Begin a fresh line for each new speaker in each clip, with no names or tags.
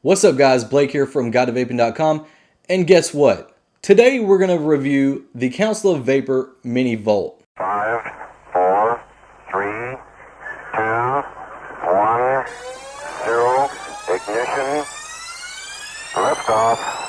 What's up guys, Blake here from GuideToVaping.com, and guess what? Today we're going to review the Council of Vapor Mini Volt.
5, 4, 3, 2, 1, 0, ignition, liftoff.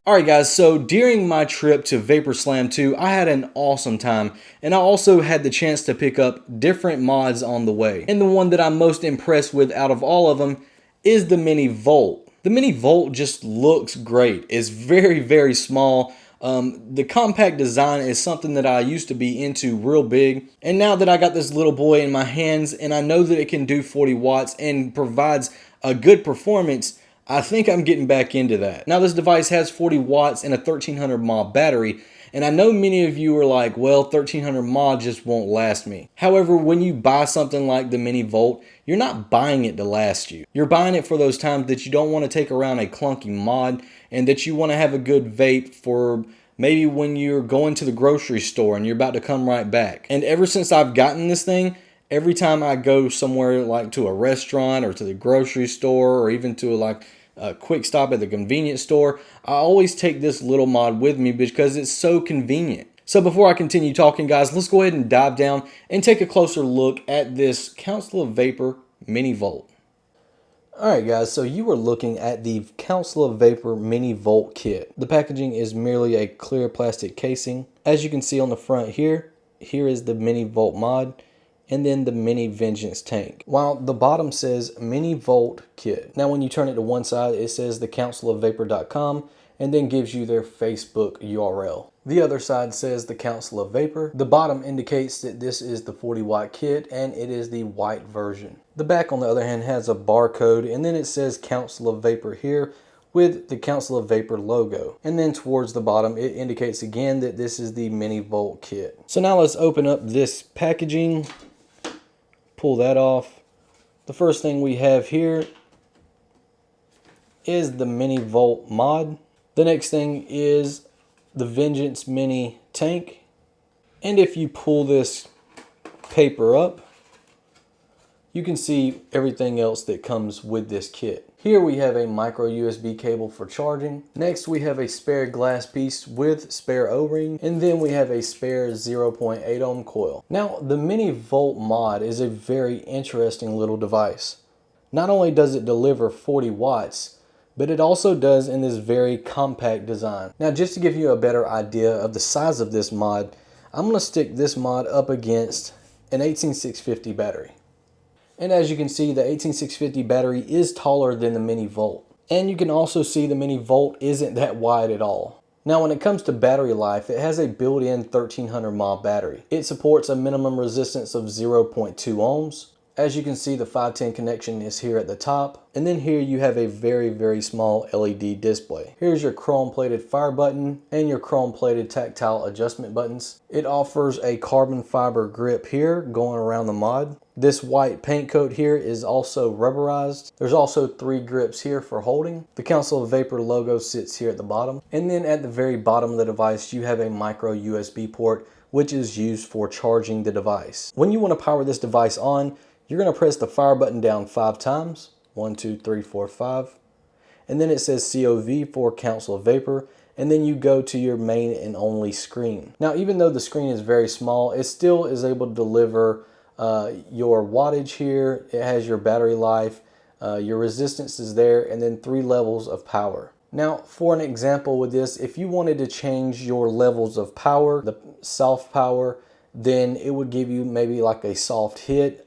Alright guys, so during my trip to Vapor Slam 2, I had an awesome time, and I also had the chance to pick up different mods on the way. And the one that I'm most impressed with out of all of them is the Mini Volt. The Mini Volt just looks great. It's very, very small. The compact design is something that I used to be into real big, and now that I got this little boy in my hands and I know that it can do 40 watts and provides a good performance, I think I'm getting back into that. Now this device has 40 watts and a 1300 mAh battery, and I know many of you are like, well, 1300 mAh just won't last me. However, when you buy something like the Mini Volt, you're not buying it to last you. You're buying it for those times that you don't want to take around a clunky mod and that you want to have a good vape for maybe when you're going to the grocery store and you're about to come right back. And ever since I've gotten this thing, every time I go somewhere like to a restaurant or to the grocery store or even to a quick stop at the convenience store, I always take this little mod with me because it's so convenient. So before I continue talking guys, let's go ahead and dive down and take a closer look at this Council of Vapor Mini Volt. Alright guys, so you are looking at the Council of Vapor Mini Volt kit. The packaging is merely a clear plastic casing. As you can see on the front here is the Mini Volt mod, and then the Mini Vengeance tank, while the bottom says Mini Volt kit. Now when you turn it to one side, it says thecouncilofvapor.com and then gives you their Facebook URL. The other side says the Council of Vapor. The bottom indicates that this is the 40 watt kit and it is the white version. The back on the other hand has a barcode, and then it says Council of Vapor here with the Council of Vapor logo. And then towards the bottom it indicates again that this is the Mini Volt kit. So now let's open up this packaging. Pull that off. The first thing we have here is the Mini Volt mod. The next thing is the Vengeance Mini tank. And if you pull this paper up, you can see everything else that comes with this kit. Here we have a micro USB cable for charging. Next we have a spare glass piece with spare O-ring, and then we have a spare 0.8 ohm coil. Now the Mini Volt mod is a very interesting little device. Not only does it deliver 40 watts, but it also does in this very compact design. Now just to give you a better idea of the size of this mod, I'm going to stick this mod up against an 18650 battery. And as you can see, the 18650 battery is taller than the Mini Volt. And you can also see the Mini Volt isn't that wide at all. Now when it comes to battery life, it has a built-in 1300 mAh battery. It supports a minimum resistance of 0.2 ohms. As you can see, the 510 connection is here at the top. And then here you have a very, very small LED display. Here's your chrome-plated fire button and your chrome-plated tactile adjustment buttons. It offers a carbon fiber grip here going around the mod. This white paint coat here is also rubberized. There's also 3 grips here for holding. The Council of Vapor logo sits here at the bottom. And then at the very bottom of the device, you have a micro USB port, which is used for charging the device. When you want to power this device on, you're going to press the fire button down 5 times. 1, 2, 3, 4, 5. And then it says COV for Council of Vapor. And then you go to your main and only screen. Now, even though the screen is very small, it still is able to deliver your wattage here. It has your battery life, your resistance is there, and then 3 levels of power. Now, for an example with this, if you wanted to change your levels of power, the soft power, then it would give you maybe like a soft hit.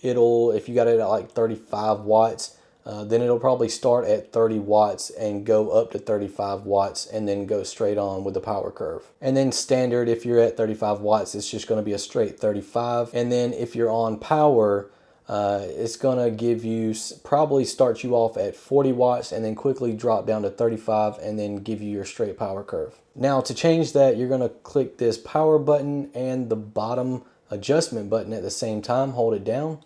If you got it at like 35 watts, then it'll probably start at 30 watts and go up to 35 watts and then go straight on with the power curve. And then standard, if you're at 35 watts, it's just going to be a straight 35. And then if you're on power, It's going to give you, probably start you off at 40 watts and then quickly drop down to 35 and then give you your straight power curve. Now to change that, you're going to click this power button and the bottom adjustment button at the same time. Hold it down.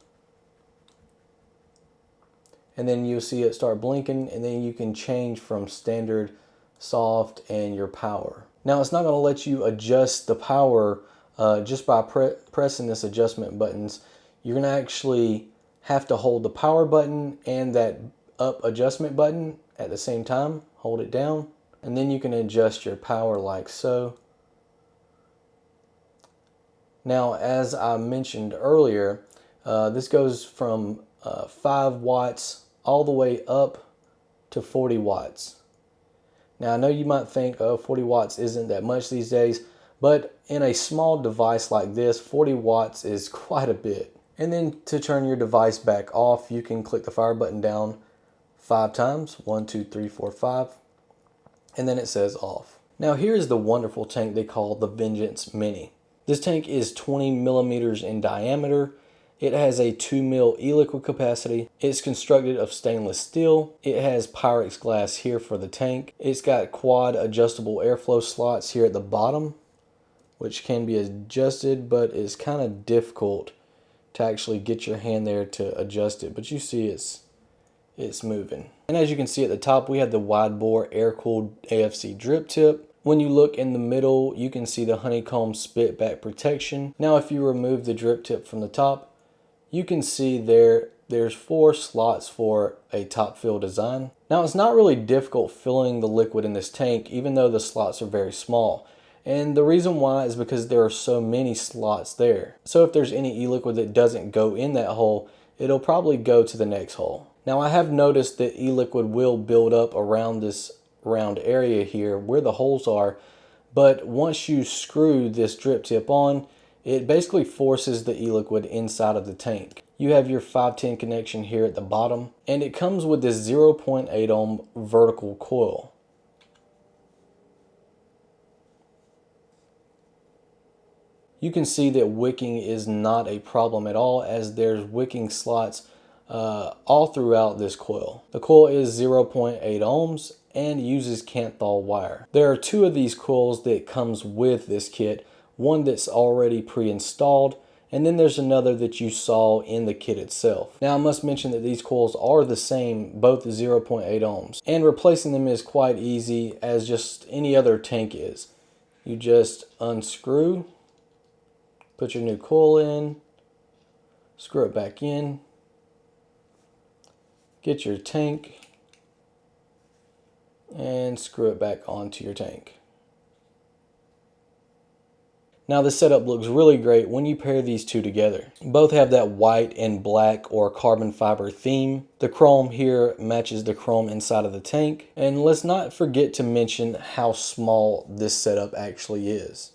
And then you'll see it start blinking, and then you can change from standard, soft, and your power. Now it's not going to let you adjust the power just by pressing this adjustment buttons. You're going to actually have to hold the power button and that up adjustment button at the same time. Hold it down, and then you can adjust your power like so. Now, as I mentioned earlier, this goes from 5 watts all the way up to 40 watts. Now, I know you might think, oh, 40 watts isn't that much these days, but in a small device like this, 40 watts is quite a bit. And then to turn your device back off, you can click the fire button down 5 times, 1, 2, 3, 4, 5, and then it says off. Now, here's the wonderful tank they call the Vengeance Mini. This tank is 20 millimeters in diameter. It has a 2 mil e-liquid capacity. It's constructed of stainless steel. It has Pyrex glass here for the tank. It's got quad adjustable airflow slots here at the bottom, which can be adjusted, but it's kind of difficult to actually get your hand there to adjust it. But you see it's moving. And as you can see at the top, we have the wide bore air-cooled AFC drip tip. When you look in the middle, you can see the honeycomb spit back protection. Now, if you remove the drip tip from the top, you can see there's 4 slots for a top fill design. Now, it's not really difficult filling the liquid in this tank, even though the slots are very small. And the reason why is because there are so many slots there. So if there's any e-liquid that doesn't go in that hole, it'll probably go to the next hole. Now, I have noticed that e-liquid will build up around this round area here where the holes are, but once you screw this drip tip on, it basically forces the e-liquid inside of the tank. You have your 510 connection here at the bottom, and it comes with this 0.8 ohm vertical coil. You can see that wicking is not a problem at all, as there's wicking slots all throughout this coil. The coil is 0.8 ohms and uses Kanthal wire. There are 2 of these coils that comes with this kit. One that's already pre-installed, and then there's another that you saw in the kit itself. Now, I must mention that these coils are the same, both 0.8 ohms, and replacing them is quite easy as just any other tank is. You just unscrew, put your new coil in, screw it back in, get your tank, and screw it back onto your tank. Now, the setup looks really great when you pair these two together. Both have that white and black or carbon fiber theme. The chrome here matches the chrome inside of the tank. And let's not forget to mention how small this setup actually is.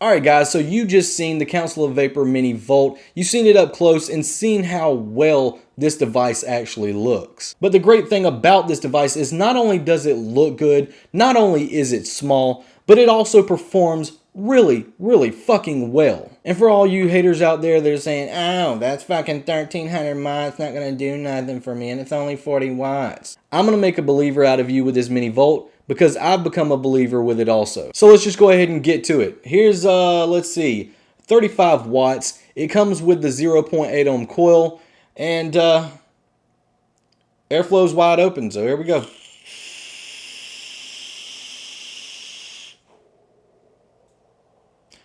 Alright guys, so you just seen the Council of Vapor Mini Volt. You've seen it up close and seen how well this device actually looks. But the great thing about this device is not only does it look good, not only is it small, but it also performs really fucking well. And for all you haters out there that are saying, oh, that's fucking 1300 watts, not gonna do nothing for me, and it's only 40 watts. I'm gonna make a believer out of you with this Mini Volt, because I've become a believer with it also. So let's just go ahead and get to it. Here's, let's see, 35 watts. It comes with the 0.8 ohm coil, and airflow's wide open, so here we go.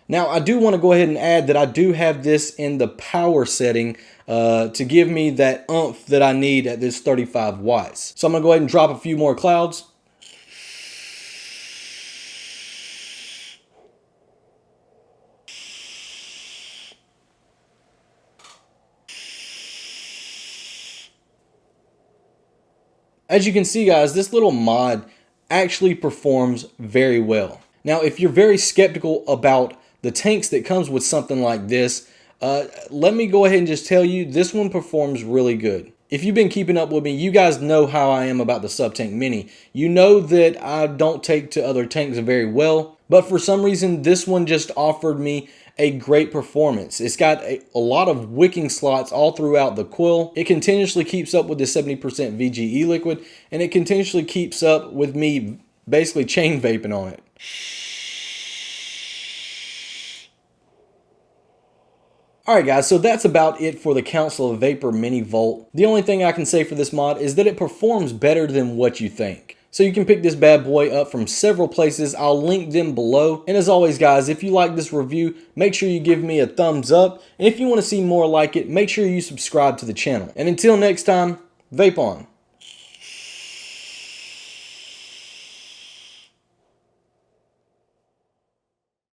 Now, I do want to go ahead and add that I do have this in the power setting to give me that oomph that I need at this 35 watts. So I'm going to go ahead and drop a few more clouds. As you can see, guys, this little mod actually performs very well. Now, if you're very skeptical about the tanks that comes with something like this, let me go ahead and just tell you, this one performs really good. If you've been keeping up with me, you guys know how I am about the Subtank Mini. You know that I don't take to other tanks very well, but for some reason, this one just offered me a great performance. It's got a lot of wicking slots all throughout the coil. It continuously keeps up with the 70% VGE liquid, and it continuously keeps up with me basically chain vaping on it. Alright guys, so that's about it for the Council of Vapor Mini Volt. The only thing I can say for this mod is that it performs better than what you think. So you can pick this bad boy up from several places. I'll link them below. And as always guys, if you like this review, make sure you give me a thumbs up. And if you want to see more like it, make sure you subscribe to the channel. And until next time, vape on.